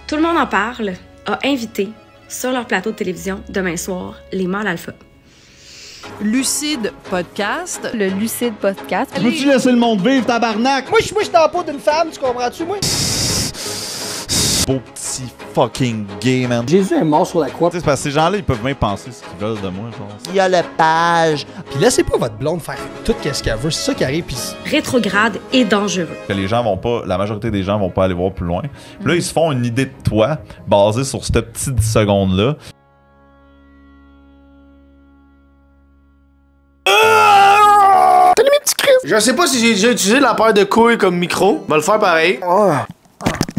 Tout le monde en parle a invité sur leur plateau de télévision demain soir les mâles alpha. Lucide Podcast. Le Lucide Podcast. Veux-tu laisser le monde vivre, tabarnak? Moi, je suis dans la peau d'une femme, tu comprends-tu, moi? Beau petit fucking gay, man. Jésus est mort sur la croix. C'est parce que ces gens-là, ils peuvent même penser ce qu'ils veulent de moi, genre. Il y a le page. Puis laissez pas votre blonde faire tout ce qu'elle veut. C'est ça qui arrive. Puis Rétrograde et dangereux. Que les gens vont pas, la majorité des gens vont pas aller voir plus loin. Puis là, ils se font une idée de toi, basée sur cette petite 10 secondes-là. Je sais pas si j'ai déjà utilisé la paire de couilles comme micro. On va le faire pareil.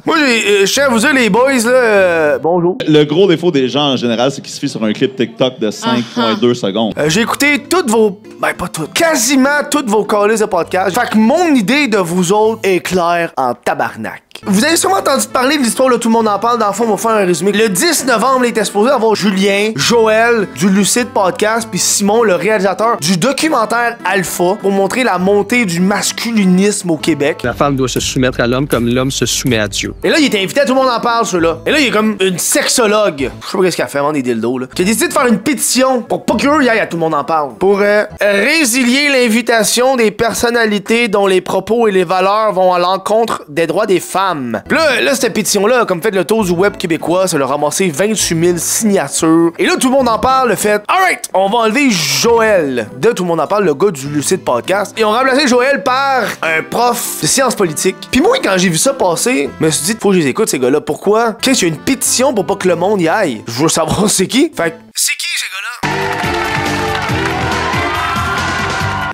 Moi, je tiens à vous dire, les boys, là, bonjour. Le gros défaut des gens en général, c'est qu'ils se fient sur un clip TikTok de 5,2 secondes. J'ai écouté toutes vos... Ben, pas toutes. Quasiment toutes vos calices de podcast. Fait que mon idée de vous autres est claire en tabarnak. Vous avez sûrement entendu parler de l'histoire de Tout le monde en parle. Dans le fond, on va faire un résumé. Le 10 novembre, il était supposé avoir Julien, Joël, du Lucide Podcast, puis Simon, le réalisateur du documentaire Alpha, pour montrer la montée du masculinisme au Québec. la femme doit se soumettre à l'homme comme l'homme se soumet à Dieu. Et là, il était invité à Tout le monde en parle, ceux-là. Et là, il est comme une sexologue. Je sais pas qu'est-ce qu'elle fait, vendre des dildos, là. Qui a décidé de faire une pétition pour pas qu'eux y aillent à Tout le monde en parle. Pour résilier l'invitation des personnalités dont les propos et les valeurs vont à l'encontre des droits des femmes. Puis là, cette pétition-là a comme fait le tour du web québécois. Ça leur a ramassé 28 000 signatures. Et là, Tout le monde en parle. Le fait, alright, on va enlever Joël de Tout le monde en parle, le gars du Lucide Podcast. Et on a remplacé Joël par un prof de sciences politiques. Puis moi, quand j'ai vu ça passer, je me suis dit, faut que je les écoute, ces gars-là. Pourquoi? Qu'est-ce qu'il y a une pétition pour pas que le monde y aille? Je veux savoir c'est qui. Fait que, c'est qui, ces gars-là?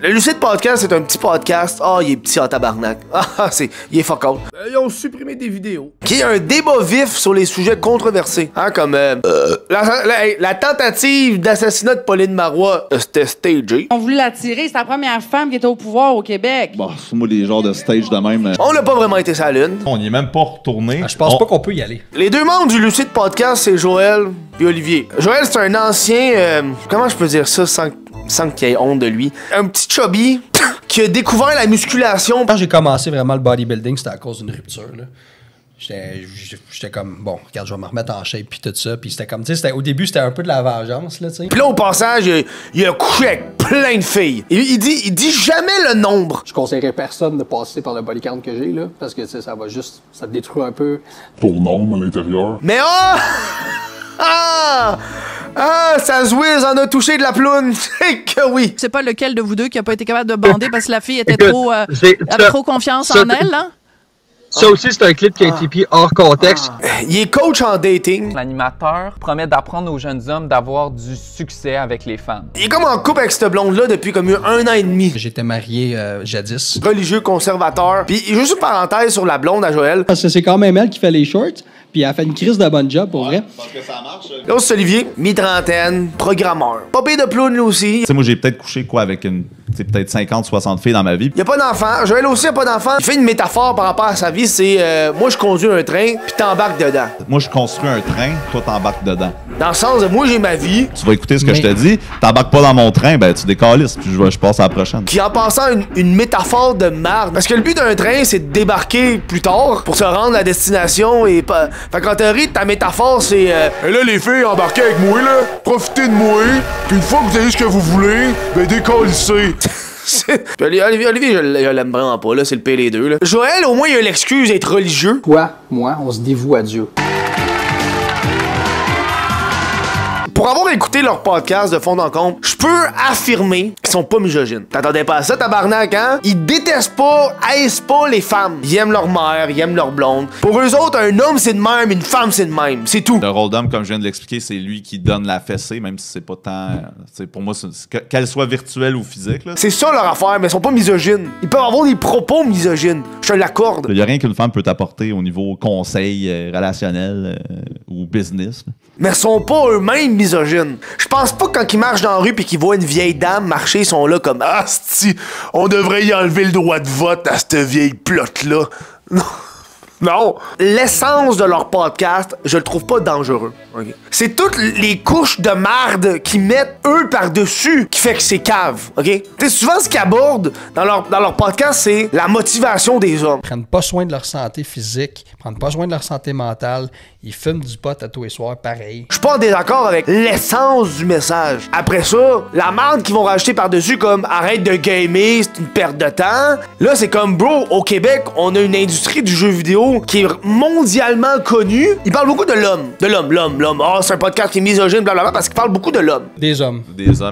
Le Lucide Podcast, c'est un petit podcast. Ah, il est petit en tabarnak. Ah, il est fuck out. Ils ont supprimé des vidéos. Qui est un débat vif sur les sujets controversés. Hein, comme la tentative d'assassinat de Pauline Marois. C'était stagé. On voulait la tirer. C'est la première femme qui était au pouvoir au Québec. Bon, c'est moi, les genres de stage de même. On n'a pas vraiment été sa lune. On y est même pas retourné. Je pense pas qu'on peut y aller. Les deux membres du Lucide Podcast, c'est Joël et Olivier. Joël, c'est un ancien... comment je peux dire ça sans qu'il y ait honte de lui? Un petit chubby qui a découvert la musculation. Quand j'ai commencé vraiment le bodybuilding, c'était à cause d'une rupture, là. J'étais comme, bon, regarde, je vais me remettre en shape puis tout ça. Puis c'était comme, tu sais, au début, c'était un peu de la vengeance, là, tu sais. Puis là, au passage, il a couché avec plein de filles. Il dit jamais le nombre. Je conseillerais personne de passer par le body count que j'ai, là, parce que, tu sais, ça te détruit un peu. Ton âme à l'intérieur. Mais ça se whiz, en a touché de la ploune. C'est que oui. C'est pas lequel de vous deux qui a pas été capable de bander parce que la fille était avait trop confiance en elle, hein? Ça aussi, c'est un clip qui a été pris hors contexte. Il est coach en dating. L'animateur promet d'apprendre aux jeunes hommes d'avoir du succès avec les femmes. Il est comme en couple avec cette blonde-là depuis comme 1 an et demi. J'étais marié jadis. Religieux conservateur. Puis juste une parenthèse sur la blonde à Joël. Parce que c'est quand même elle qui fait les shorts, puis elle fait une crise de bonne job, pour vrai. Parce que ça marche. Là, c'est Olivier, mi-trentaine, programmeur. Pas pire de ploune, lui aussi. Tu sais, moi, j'ai peut-être couché quoi avec peut-être 50-60 filles dans ma vie. Il a pas d'enfant. Joël aussi a pas d'enfant. Il fait une métaphore par rapport à sa vie, c'est moi je conduis un train, puis t'embarques dedans. Moi, je construis un train, toi, t'embarques dedans. Dans le sens de moi j'ai ma vie. Tu vas écouter ce que je te dis, t'embarques pas dans mon train, ben tu décalisses, puis je passe à la prochaine. Puis en passant une métaphore de marde. Parce que le but d'un train, c'est de débarquer plus tard pour se rendre à destination et pas. Fait qu'en théorie, ta métaphore, c'est et là les filles, embarquez avec moi là, profitez de moi, puis une fois que vous avez ce que vous voulez, ben décalissez. Olivier, je l'aime vraiment pas, là, c'est le pire des deux, là. Joël, au moins, il a l'excuse d'être religieux. Toi, moi, on se dévoue à Dieu. Pour avoir écouté leur podcast de fond en comble, je peux affirmer qu'ils sont pas misogynes. T'attendais pas à ça, tabarnak, hein? Ils détestent pas, haïssent pas les femmes. Ils aiment leur mère, ils aiment leur blonde. Pour eux autres, un homme c'est de même, une femme c'est de même. C'est tout. Le rôle d'homme, comme je viens de l'expliquer, c'est lui qui donne la fessée, même si c'est pas tant... pour moi, qu'elle soit virtuelle ou physique. Là. C'est ça leur affaire, mais ils sont pas misogynes. Ils peuvent avoir des propos misogynes. Je te l'accorde. Il y a rien qu'une femme peut t'apporter au niveau conseil relationnel ou business. Là. Mais ils sont pas eux-mêmes misogynes. Je pense pas que quand ils marchent dans la rue pis qu'ils voient une vieille dame marcher, ils sont là comme « Asti, on devrait y enlever le droit de vote à cette vieille plotte-là. » Non. Non. L'essence de leur podcast, je le trouve pas dangereux. Okay. C'est toutes les couches de marde qu'ils mettent eux par-dessus qui fait que c'est cave. OK? T'sais, souvent, ce qu'ils abordent dans leur podcast, c'est la motivation des hommes. Ils prennent pas soin de leur santé physique, ils prennent pas soin de leur santé mentale, ils fument du pot à tous les soirs, pareil. Je suis pas en désaccord avec l'essence du message. Après ça, la marde qu'ils vont rajouter par-dessus comme arrête de gamer, c'est une perte de temps. Là, c'est comme, bro, au Québec, on a une industrie du jeu vidéo qui est mondialement connue. Ils parlent beaucoup de l'homme. De l'homme. Oh, c'est un podcast qui est misogyne, blablabla, parce qu'ils parlent beaucoup de l'homme. Des hommes.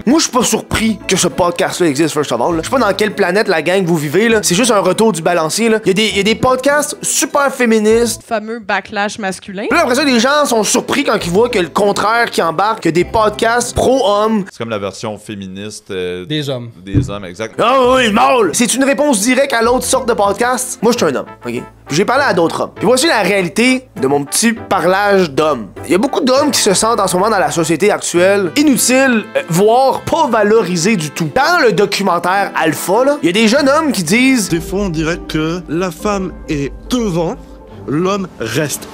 Moi, je suis pas surpris que ce podcast-là existe, first of all. Je sais pas dans quelle planète la gang vous vivez, là. C'est juste un retour du balancier, là. Il y a des podcasts super féministes. Le fameux backlash masculin. Là, après ça, les gens sont surpris quand ils voient que le contraire qui embarque, que des podcasts pro-hommes. C'est comme la version féministe des hommes. Des hommes, exact. Ah oui, mâle! C'est une réponse directe à l'autre sorte de podcast. Moi, je suis un homme, OK? Puis j'ai parlé à d'autres hommes. Puis voici la réalité de mon petit parlage d'hommes. Il y a beaucoup d'hommes qui se sentent en ce moment dans la société actuelle inutiles, voire pas valorisés du tout. Dans le documentaire Alpha, là, il y a des jeunes hommes qui disent... Des fois, on dirait que la femme est devant, l'homme reste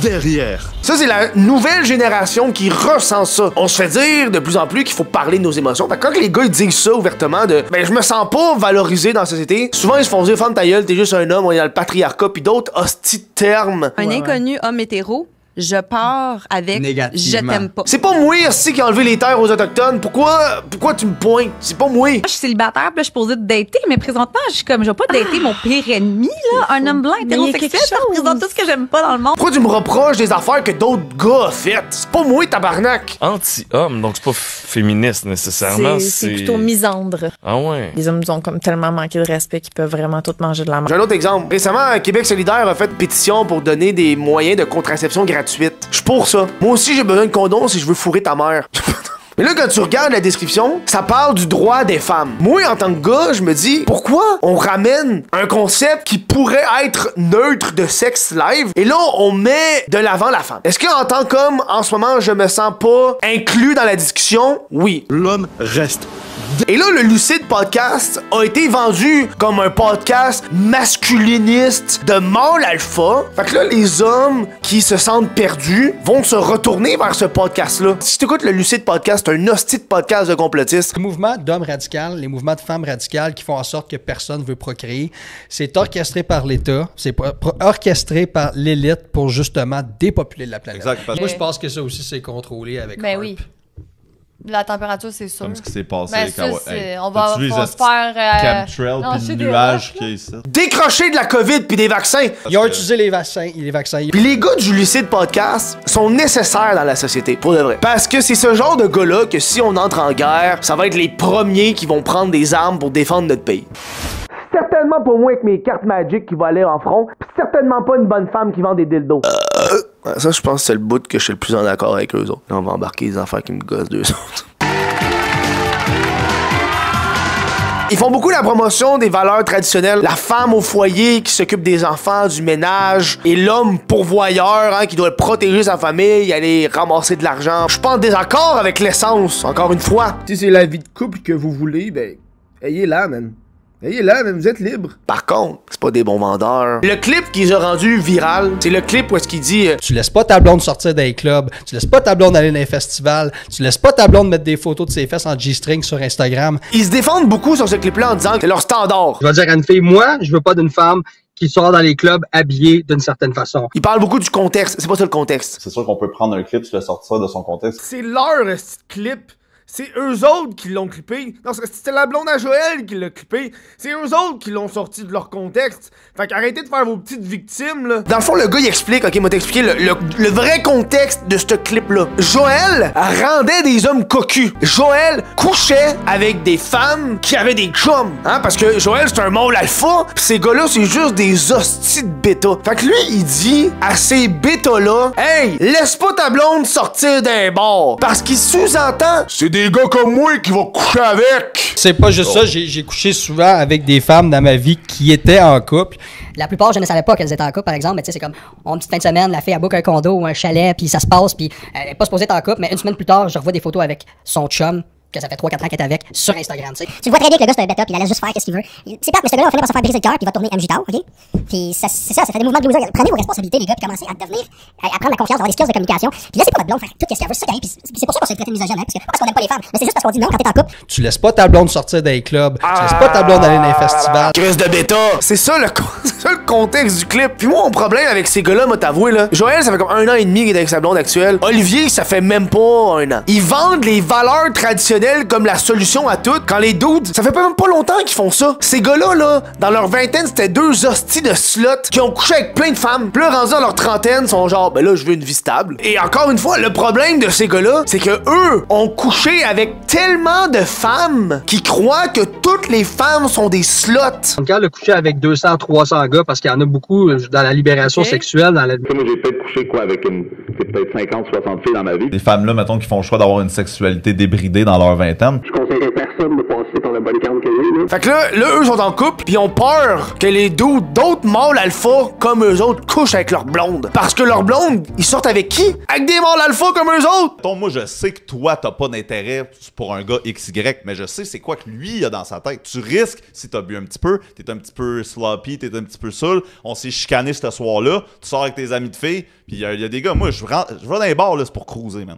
derrière. Ça, c'est la nouvelle génération qui ressent ça. On se fait dire de plus en plus qu'il faut parler de nos émotions. Fait que quand les gars ils disent ça ouvertement de je me sens pas valorisé dans la société, souvent ils se font dire femme ta gueule, t'es juste un homme, on est dans le patriarcat, pis d'autres hosties de termes. Un inconnu homme hétéro, je pars avec je t'aime pas. C'est pas moi aussi qui a enlevé les terres aux autochtones. Pourquoi tu me pointes? C'est pas moi. Je suis célibataire, puis là je suis posée de dater, mais présentement je suis comme je vais pas dater mon pire ennemi là, un homme blanc hétérosexuel, ça représente tout ce que j'aime pas dans le monde. Pourquoi tu me reproches des affaires que d'autres gars ont faites? C'est pas moi tabarnak. Anti-homme, donc c'est pas féministe nécessairement, c'est plutôt misandre. Ah ouais. Les hommes nous ont comme tellement manqué de respect qu'ils peuvent vraiment tout manger de la merde. J'ai un autre exemple. Récemment, Québec solidaire a fait une pétition pour donner des moyens de contraception gratuite. Je suis pour ça. Moi aussi, j'ai besoin de condoms si je veux fourrer ta mère. Mais là, quand tu regardes la description, ça parle du droit des femmes. Moi, en tant que gars, je me dis, pourquoi on ramène un concept qui pourrait être neutre de sexe live et là, on met de l'avant la femme? Est-ce qu'en tant qu'homme, en ce moment, je me sens pas inclus dans la discussion? Oui. L'homme reste. Et là, le Lucide Podcast a été vendu comme un podcast masculiniste de mâle alpha. Fait que là, les hommes qui se sentent perdus vont se retourner vers ce podcast-là. Si tu écoutes le Lucide Podcast, c'est un hostie de podcast de complotistes. Les mouvements d'hommes radicaux, les mouvements de femmes radicales qui font en sorte que personne veut procréer, c'est orchestré par l'État, c'est orchestré par l'élite pour justement dépopuler la planète. Exact. Moi, je pense que ça aussi, c'est contrôlé avec Ben oui. La température, c'est sûr. Comme ce qui s'est passé ben avec ça, on va se faire... chemtrail puis le nuage qu'il y a ici. Décrocher de la COVID puis des vaccins. Ils ont utilisé les vaccins. Puis les gars du Lucide Podcast sont nécessaires dans la société, pour de vrai. Parce que c'est ce genre de gars-là que si on entre en guerre, ça va être les premiers qui vont prendre des armes pour défendre notre pays. Certainement pas moi avec mes cartes Magic qui va aller en front, pis certainement pas une bonne femme qui vend des dildos. Ça, je pense que c'est le bout que je suis le plus en accord avec eux autres. Là, on va embarquer les enfants qui me gossent d'eux autres. Ils font beaucoup la promotion des valeurs traditionnelles. La femme au foyer qui s'occupe des enfants, du ménage, et l'homme pourvoyeur qui doit protéger sa famille, aller ramasser de l'argent. Je suis pas en désaccord avec l'essence, encore une fois. Si c'est la vie de couple que vous voulez, ben, ayez-la, man. Ayez-la, mais vous êtes libre. Par contre, c'est pas des bons vendeurs. Le clip qu'ils ont rendu viral, c'est le clip où est-ce qu'il dit tu laisses pas ta blonde sortir dans les clubs, tu laisses pas ta blonde aller dans les festivals, tu laisses pas ta blonde mettre des photos de ses fesses en G-string sur Instagram. Ils se défendent beaucoup sur ce clip-là en disant que c'est leur standard. Je vais dire à une fille, moi, je veux pas d'une femme qui sort dans les clubs habillée d'une certaine façon. Ils parlent beaucoup du contexte, c'est pas ça le contexte. C'est sûr qu'on peut prendre un clip, tu le sortir de son contexte. C'est leur clip. C'est eux autres qui l'ont clippé. Non, c'était la blonde à Joël qui l'a clippé. C'est eux autres qui l'ont sorti de leur contexte. Fait qu'arrêtez de faire vos petites victimes, là. Dans le fond, le gars, il explique, ok, m'a t'expliqué le vrai contexte de ce clip-là. Joël rendait des hommes cocus. Joël couchait avec des femmes qui avaient des chums. Hein, parce que Joël, c'est un mâle alpha, pis ces gars-là, c'est juste des hosties de bêta. Fait que lui, il dit à ces bêtas-là, hey, laisse pas ta blonde sortir d'un bar. Parce qu'il sous-entend, c'est des gars comme moi qui vont coucher avec. C'est pas juste ça, j'ai couché souvent avec des femmes dans ma vie qui étaient en couple. La plupart, je ne savais pas qu'elles étaient en couple, par exemple, mais tu sais, c'est comme, on a une petite fin de semaine, la fille, elle book un condo ou un chalet, puis ça se passe, puis elle est pas supposée être en couple, mais une semaine plus tard, je revois des photos avec son chum, que ça fait 3-4 ans qu'elle est avec sur Instagram, tu sais. Tu vois très bien que le gars, c'est un bêta, puis il allait juste faire ce qu'il veut. C'est plate, mais ce gars-là va finir par se faire briser le cœur, puis il va tourner MJ-Town, OK? Puis c'est ça fait des mouvements de loser. Prenez vos responsabilités, les gars, puis commencez à devenir, à prendre la confiance, avoir des skills de communication, puis laissez pas votre blonde faire tout ce qu'elle veut, c'est ça qui arrive, puis c'est pour ça qu'on se fait traiter de misogyne, hein, parce qu'on aime pas les femmes, mais c'est juste parce qu'on dit non quand t'es en couple. Tu laisses pas ta blonde sortir des clubs, tu laisses pas ta blonde aller dans les festivals. Crise de bêta! C'est ça le contexte du clip. Puis moi, mon problème avec ces gars-là, m'a t'avoué, là. Joël, ça fait comme 1 an et demi qu'il est avec sa blonde actuelle. Olivier, ça fait même pas 1 an. Ils vendent les valeurs traditionnelles comme la solution à tout. Quand les dudes, ça fait même pas longtemps qu'ils font ça. Ces gars-là, là, dans leur vingtaine, c'était 2 hosties de sluts qui ont couché avec plein de femmes. Puis là, rendus dans leur trentaine, sont genre, ben là, je veux une vie stable. Et encore une fois, le problème de ces gars-là, c'est que eux ont couché avec tellement de femmes qui croient que toutes les femmes sont des sluts. Quand le coucher avec 200-300 gars, parce qu'il y en a beaucoup dans la libération sexuelle, dans la... Moi, j'ai peut-être couché avec peut-être 50-60 filles dans ma vie. Les femmes-là, mettons, qui font le choix d'avoir une sexualité débridée dans leur vingtaine. Je conseillerais personne de passer par le body count que j'ai, là. Fait que là, eux sont en couple, pis ils ont peur que les d'autres mâles alpha comme eux autres couchent avec leurs blondes. Parce que leurs blondes, ils sortent avec qui? Avec des mâles alpha comme eux autres! Moi, je sais que toi, t'as pas d'intérêt pour un gars XY, mais je sais c'est quoi que lui, il a dans sa tête. Tu risques, si t'as bu un petit peu, t'es un petit peu sloppy, t'es un petit peu saoul, on s'est chicané ce soir-là, tu sors avec tes amis de filles, pis il y a des gars, moi, je vais dans les bars, là, c'est pour cruiser, man.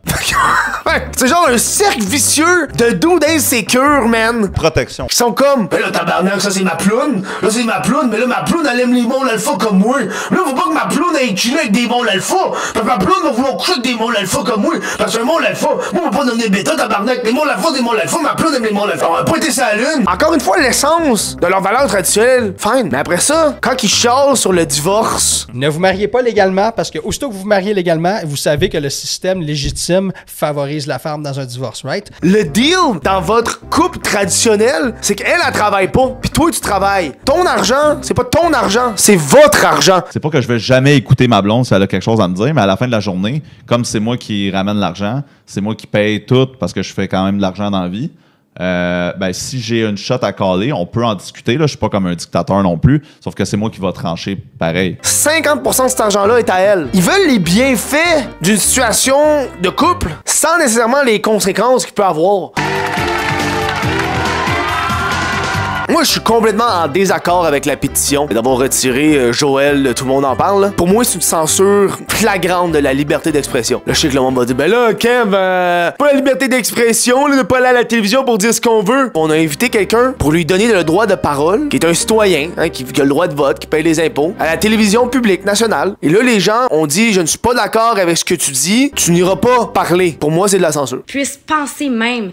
C'est genre un cercle vicieux de dudes insécures, man. Protection. Qui sont comme, ben là, tabarnak, ça c'est ma ploune. Là, c'est ma ploune, mais là, ma ploune, elle aime les mâles alpha comme moi. Là, faut pas que ma ploune aille chiller avec des mâles alpha. Parce que ma ploune va vouloir coucher avec des mâles alpha comme moi. Parce qu'un mâle alpha, moi, on va pas donner bêta, tabarnak. Les mâles alpha, ma ploune aime les mâles alpha. On va pas été sa lune. Encore une fois, l'essence de leur valeur traditionnelle, fine. Mais après ça, quand ils chialent sur le divorce. Ne vous mariez pas légalement, parce que aussitôt que vous vous mariez légalement, vous savez que le système légitime favorise la femme dans un divorce, right? Le deal dans votre couple traditionnel, c'est qu'elle, elle travaille pas, puis toi, tu travailles. Ton argent, c'est pas ton argent, c'est votre argent. C'est pas que je vais jamais écouter ma blonde si elle a quelque chose à me dire, mais à la fin de la journée, comme c'est moi qui ramène l'argent, c'est moi qui paye tout parce que je fais quand même de l'argent dans la vie. Ben, si j'ai une shot à caler, on peut en discuter. Là, je suis pas comme un dictateur non plus, sauf que c'est moi qui va trancher pareil. 50% de cet argent-là est à elle. Ils veulent les bienfaits d'une situation de couple sans nécessairement les conséquences qu'il peut avoir. Moi, je suis complètement en désaccord avec la pétition d'avoir retiré Joël, tout le monde en parle. Là. Pour moi, c'est une censure flagrante de la liberté d'expression. Là, je sais que le monde va dire, ben là, Kev, pas la liberté d'expression, là, de pas aller à la télévision pour dire ce qu'on veut. On a invité quelqu'un pour lui donner le droit de parole, qui est un citoyen, hein, qui a le droit de vote, qui paye les impôts, à la télévision publique nationale. Et là, les gens ont dit, je ne suis pas d'accord avec ce que tu dis, tu n'iras pas parler. Pour moi, c'est de la censure. Puisse penser même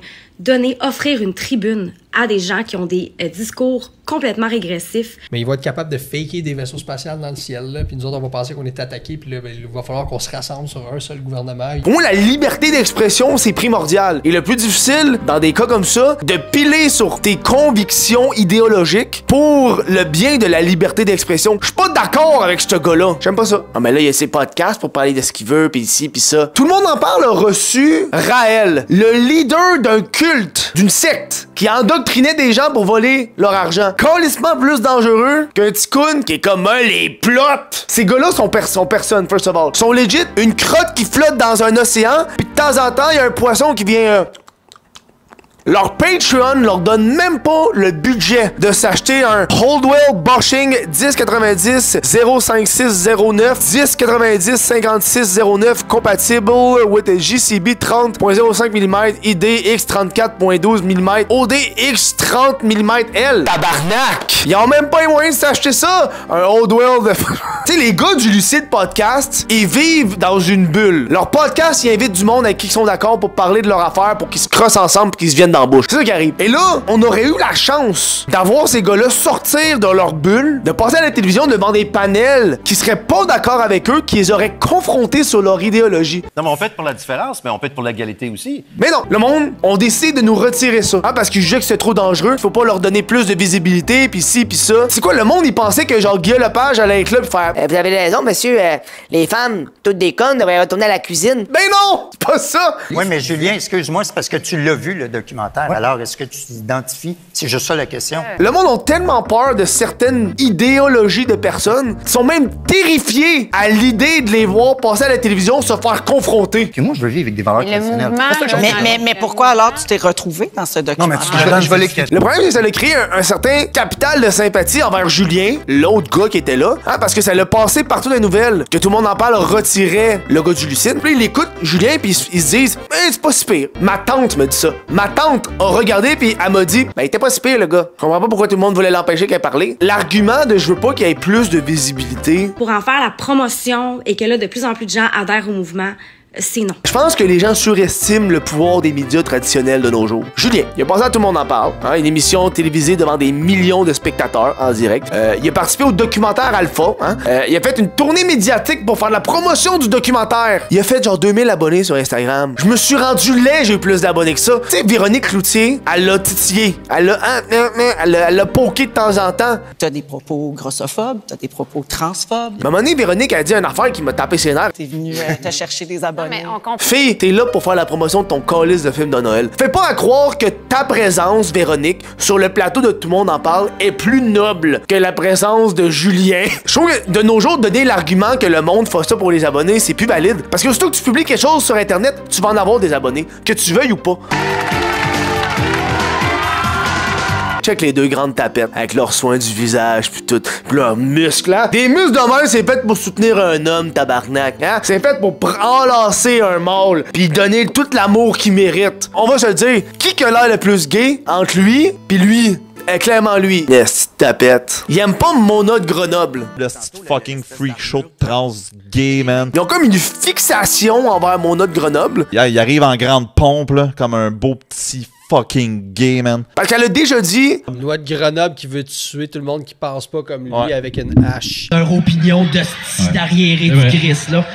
offrir une tribune à des gens qui ont des discours complètement régressifs. Mais ils vont être capables de faker des vaisseaux spatials dans le ciel, là, puis nous autres, on va penser qu'on est attaqués, puis là, ben, il va falloir qu'on se rassemble sur un seul gouvernement. Pour moi, la liberté d'expression, c'est primordial. Et le plus difficile, dans des cas comme ça, de piler sur tes convictions idéologiques pour le bien de la liberté d'expression. Je suis pas d'accord avec ce gars-là. J'aime pas ça. Ah, mais là, il y a ses podcasts pour parler de ce qu'il veut, puis ici, puis ça. Tout le monde en parle, a reçu Raël, le leader d'un culte, d'une secte, qui endoctrinait des gens pour voler leur argent. Calissement plus dangereux qu'un ticoun qui est comme les plots. Ces gars-là sont personne, first of all. Ils sont legit une crotte qui flotte dans un océan, puis de temps en temps, il y a un poisson qui vient... Leur Patreon leur donne même pas le budget de s'acheter un Holdwell Bosching 1090 05609 1090 5609 compatible with JCB 30.05 mm IDX 34.12 mm ODX 30 mm L. Tabarnak! Ils ont même pas les moyens de s'acheter ça! Un Holdwell de... Tu sais, les gars du Lucide Podcast, ils vivent dans une bulle. Leur podcast, ils invitent du monde avec qui ils sont d'accord pour parler de leur affaire, pour qu'ils se crossent ensemble, pour qu'ils se viennent dans la bouche. C'est ça qui arrive. Et là, on aurait eu la chance d'avoir ces gars-là sortir de leur bulle, de passer à la télévision devant des panels qui seraient pas d'accord avec eux, qui les auraient confrontés sur leur idéologie. Non, mais on peut être pour la différence, mais on peut être pour l'égalité aussi. Mais non, le monde, on décide de nous retirer ça. Hein, parce qu'ils jugeaient que c'est trop dangereux, il faut pas leur donner plus de visibilité, pis ci, pis ça. C'est quoi, le monde, il pensait que genre Guillaume Lepage allait être là pis faire vous avez raison, monsieur, les femmes, toutes des connes, devraient retourner à la cuisine. Ben non! C'est pas ça! Oui, mais Julien, excuse-moi, c'est parce que tu l'as vu, le documentaire. commentaires. Ouais. Alors, est-ce que tu t'identifies? C'est juste ça la question. Le monde a tellement peur de certaines idéologies de personnes qu'ils sont même terrifiés à l'idée de les voir passer à la télévision se faire confronter. Puis moi, je veux vivre avec des valeurs traditionnelles. Mais pourquoi alors tu t'es retrouvé dans ce documentaire? Non, mais je vais l'écrire. Le problème, c'est que ça a créé un certain capital de sympathie envers Julien, l'autre gars qui était là, hein, parce que ça l'a passé partout dans les nouvelles, que tout le monde en parle, retirait le gars du Lucine. Puis il écoute Julien, puis ils se disent, c'est pas si pire. Ma tante me dit ça. Ma tante a regardé, puis elle m'a dit, il était pas si pire, le gars. Je comprends pas pourquoi tout le monde voulait l'empêcher qu'elle parle. L'argument de je veux pas qu'il y ait plus de visibilité. Pour en faire la promotion et que là, de plus en plus de gens adhèrent au mouvement, c'est non. Je pense que les gens surestiment le pouvoir des médias traditionnels de nos jours. Julien, il a passé à Tout le monde en parle, hein, une émission télévisée devant des millions de spectateurs en direct. Il a participé au documentaire Alpha. Hein. Il a fait une tournée médiatique pour faire de la promotion du documentaire. Il a fait genre 2000 abonnés sur Instagram. Je me suis rendu laid, j'ai eu plus d'abonnés que ça. Tu sais, Véronique Cloutier, elle l'a titillé. Elle l'a poké de temps en temps. T'as des propos grossophobes, t'as des propos transphobes. À un moment donné, Véronique a dit une affaire qui m'a tapé ses nerfs. T'es venu te chercher des abonnés. Mais on comprend. Fille, t'es là pour faire la promotion de ton calice de film de Noël. Fais pas à croire que ta présence, Véronique, sur le plateau de Tout le monde en parle est plus noble que la présence de Julien. Je trouve que de nos jours, donner l'argument que le monde fait ça pour les abonnés, c'est plus valide. Parce que surtout que tu publies quelque chose sur Internet, tu vas en avoir des abonnés, que tu veuilles ou pas. Check les deux grandes tapettes avec leurs soins du visage puis tout, pis leurs muscles là. Des muscles de même, c'est fait pour soutenir un homme, tabarnak, hein? C'est fait pour enlacer un mâle puis donner tout l'amour qu'il mérite. On va se le dire, qui a l'air le plus gay entre lui puis lui? Clairement lui. Yes, tapette. Il aime pas Mona de Grenoble. Le fucking freak show de trans gay, man. Ils ont comme une fixation envers Mona de Grenoble. Il arrive en grande pompe, là, comme un beau petit fucking gay, man. Parce qu'elle a déjà dit... Noix de Grenoble qui veut tuer tout le monde qui pense pas comme lui avec une hache. Un opinion de style d'arriéré du Christ, là.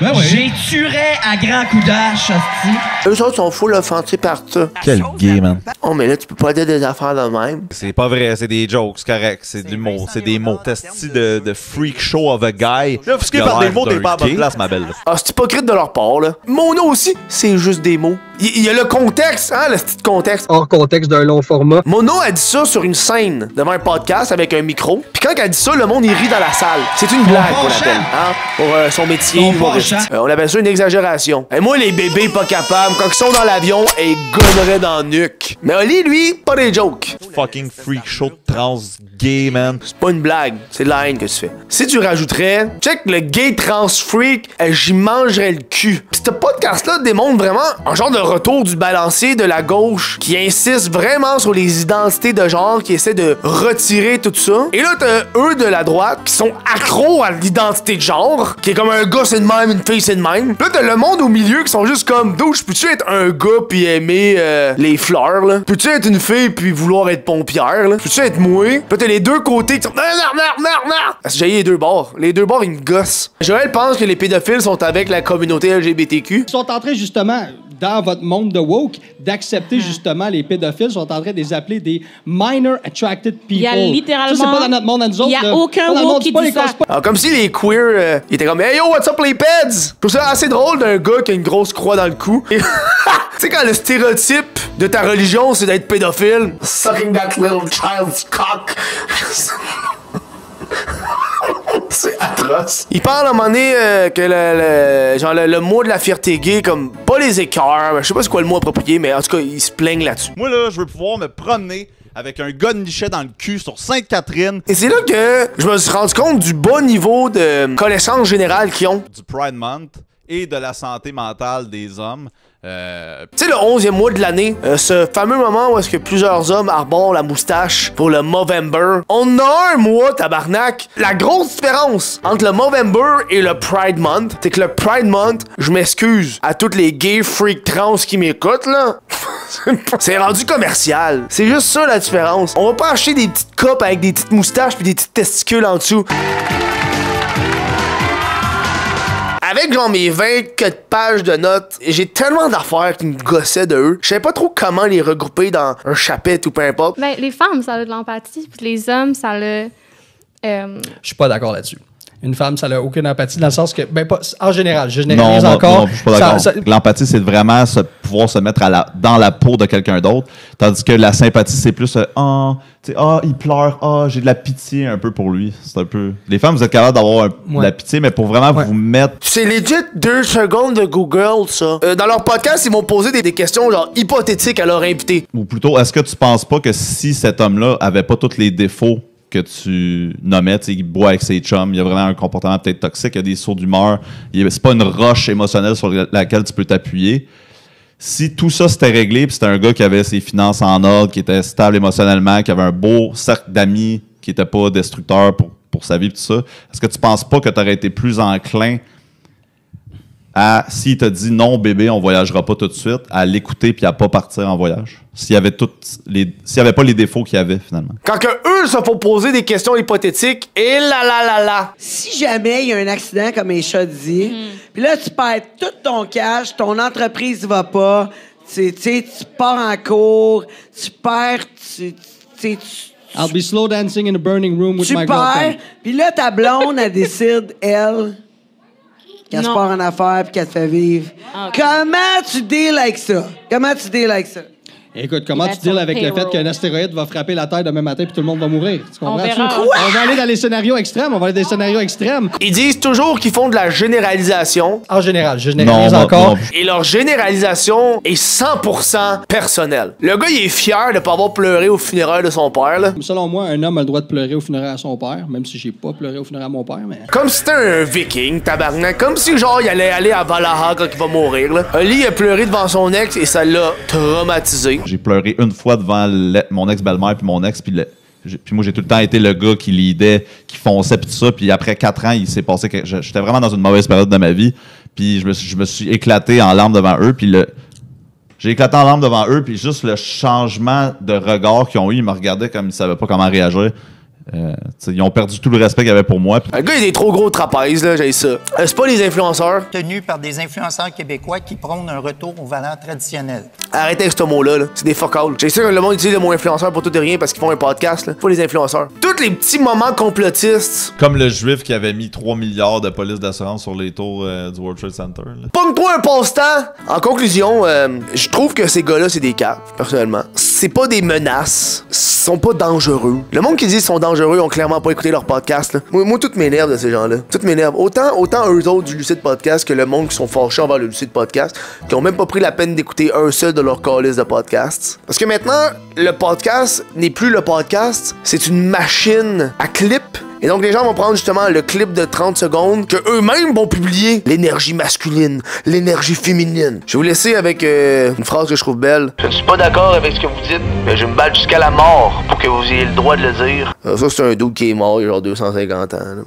Ben ouais. J'ai tuerais à grands coups d'âge, hostie. Eux autres sont full offensés par ça. Quel gay, man. Oh, mais là, tu peux pas dire des affaires de même. C'est pas vrai, c'est des jokes, c'est correct. C'est de l'humour, c'est des mots. Testi de freak show of a guy. Là, parce que par des mots, t'es pas à bonne place, ma belle. Ah, c'est hypocrite de leur part, là. Mono aussi, c'est juste des mots. Il y a le contexte, hein, le petit contexte. Hors contexte d'un long format. Mono a dit ça sur une scène, devant un podcast avec un micro. Puis quand elle dit ça, le monde, il rit dans la salle. C'est une blague qu'on appelle, hein, pour son métier humoriste. On appelle ça une exagération. Et moi, les bébés pas capables, quand ils sont dans l'avion, ils gonneraient dans le nuque. Mais Oli, lui, pas des jokes. Fucking freak show trans gay, man. C'est pas une blague, c'est de la haine que tu fais. Si tu rajouterais, check le gay trans freak, j'y mangerais le cul. Pis ce podcast-là démontre vraiment un genre de retour du balancier de la gauche qui insiste vraiment sur les identités de genre, qui essaie de retirer tout ça. Et là, t'as eux de la droite qui sont accros à l'identité de genre, qui est comme un gars c'est de même, une fille c'est de même. Là, t'as le monde au milieu qui sont juste comme, douche, peux-tu être un gars puis aimer les fleurs, là? Peux-tu être une fille puis vouloir être pompière, là? Peux-tu être moi? Puis t'as les deux côtés qui sont, j'ai les deux bords. Les deux bords, ils me gossent. Joël pense que les pédophiles sont avec la communauté LGBTQ. Ils sont en train, justement, dans votre monde de woke, d'accepter justement les pédophiles, sont en train de les appeler des minor attracted people. Il y a littéralement... Ça, c'est pas dans notre monde à nous autres. Il y a aucun woke qui dit ça. Alors, comme si les queers, ils étaient comme, hey yo, what's up les peds? Je trouve ça assez drôle d'un gars qui a une grosse croix dans le cou. Tu sais, quand le stéréotype de ta religion, c'est d'être pédophile. Sucking that little child's cock. C'est atroce. Il parle à un moment donné que le mot de la fierté gay, comme pas les écœurs, je sais pas c'est quoi le mot approprié, mais en tout cas, il se plaignent là-dessus. Moi là, je veux pouvoir me promener avec un gars de nichet dans le cul sur Sainte-Catherine. Et c'est là que je me suis rendu compte du bas niveau de connaissance générale qu'ils ont. Du Pride Month et de la santé mentale des hommes. Tu sais, le 11e mois de l'année, ce fameux moment où est-ce que plusieurs hommes arborent la moustache pour le Movember. On a un mois, tabarnak. La grosse différence entre le Movember et le Pride Month, c'est que le Pride Month, je m'excuse à toutes les gays freak trans qui m'écoutent, là. C'est rendu commercial. C'est juste ça la différence. On va pas acheter des petites copes avec des petites moustaches puis des petites testicules en dessous. Avec genre mes 24 pages de notes, j'ai tellement d'affaires qui me gossaient de eux. Je savais pas trop comment les regrouper dans un chapitre ou peu importe. Ben, les femmes, ça a de l'empathie, puis les hommes, ça a le... Je suis pas d'accord là-dessus. une femme, ça n'a aucune empathie, dans le sens que, ben, pas, en général, je généralise encore. Non, je suis pas d'accord. L'empathie, c'est vraiment pouvoir se mettre dans la peau de quelqu'un d'autre, tandis que la sympathie, c'est plus il pleure, j'ai de la pitié un peu pour lui. C'est un peu... Les femmes, vous êtes capables d'avoir de la pitié, mais pour vraiment vous mettre... C'est legit 2 secondes de Google, ça. Dans leur podcast, ils m'ont posé des questions genre hypothétiques à leur invité. Ou plutôt, est-ce que tu penses pas que si cet homme-là avait pas tous les défauts que tu nommais, il boit avec ses chums, il y a vraiment un comportement peut-être toxique, il y a des sauts d'humeur, c'est pas une roche émotionnelle sur laquelle tu peux t'appuyer. Si tout ça s'était réglé, puis c'était un gars qui avait ses finances en ordre, qui était stable émotionnellement, qui avait un beau cercle d'amis, qui était pas destructeur pour sa vie, tout ça, est-ce que tu penses pas que tu aurais été plus enclin à, s'il t'a dit non, bébé, on voyagera pas tout de suite, à l'écouter puis à pas partir en voyage? S'il y avait pas les défauts qu'il y avait, finalement. Quand que eux se font poser des questions hypothétiques, et là. Si jamais il y a un accident, comme les chats disent, puis là, tu perds tout ton cash, ton entreprise va pas, tu pars en cours, tu perds, I'll be slow dancing in a burning room with my girlfriend. Puis là, ta blonde, elle décide, elle... qu'elle se part en affaires puis qu'elle te fait vivre. Okay. Comment tu deals avec ça? Écoute, comment tu deals avec le fait qu'un astéroïde va frapper la Terre demain matin puis tout le monde va mourir? Tu comprends? On va aller dans les scénarios extrêmes. Ils disent toujours qu'ils font de la généralisation. En général, je généralise encore. Et leur généralisation est 100% personnelle. Le gars, il est fier de pas avoir pleuré au funérailles de son père, là. Selon moi, un homme a le droit de pleurer au funérailles à son père, même si j'ai pas pleuré au funérailles à mon père, mais... Comme si c'était un viking, tabarnak. Comme si, genre, il allait aller à Valhalla quand il va mourir, là. Ali a pleuré devant son ex et ça l'a traumatisé. J'ai pleuré une fois devant mon ex-belle-mère puis mon ex, puis moi, j'ai tout le temps été le gars qui lidait, qui fonçait, puis tout ça. Puis après 4 ans, il s'est passé que j'étais vraiment dans une mauvaise période de ma vie. Puis je me suis éclaté en larmes devant eux. Puis j'ai éclaté en larmes devant eux, puis juste le changement de regard qu'ils ont eu, ils me regardaient comme ils savaient pas comment réagir. Ils ont perdu tout le respect qu'il y avait pour moi. Le gars, il a des trop gros trapèzes, là, j'ai ça. C'est pas les influenceurs. Tenu par des influenceurs québécois qui prônent un retour aux valeurs traditionnelles. Arrêtez avec ce mot-là, là. C'est des fuck-all. J'ai sûr que le monde utilise le mot influenceur pour tout et rien parce qu'ils font un podcast, là. Pas les influenceurs. Tous les petits moments complotistes. Comme le juif qui avait mis 3 milliards de police d'assurance sur les tours du World Trade Center. Pogne-toi un passe-temps! En conclusion, je trouve que ces gars-là, c'est des caves, personnellement. C'est pas des menaces. Ils sont pas dangereux. Le monde qui dit qu'ils sont dangereux ont clairement pas écouté leur podcast, là. Moi, tout m'énerve de ces gens-là. Tout m'énerve. Autant eux autres du Lucide Podcast que le monde qui sont fâchés envers le Lucide Podcast, qui ont même pas pris la peine d'écouter un seul de leurs calices de podcasts. Parce que maintenant, le podcast n'est plus le podcast, c'est une machine à clip. Et donc, les gens vont prendre justement le clip de 30 secondes que eux-mêmes vont publier. L'énergie masculine, l'énergie féminine. Je vais vous laisser avec une phrase que je trouve belle. Je ne suis pas d'accord avec ce que vous dites, mais je me bats jusqu'à la mort pour que vous ayez le droit de le dire. Ça, c'est un dude qui est mort il y a genre 250 ans. Là.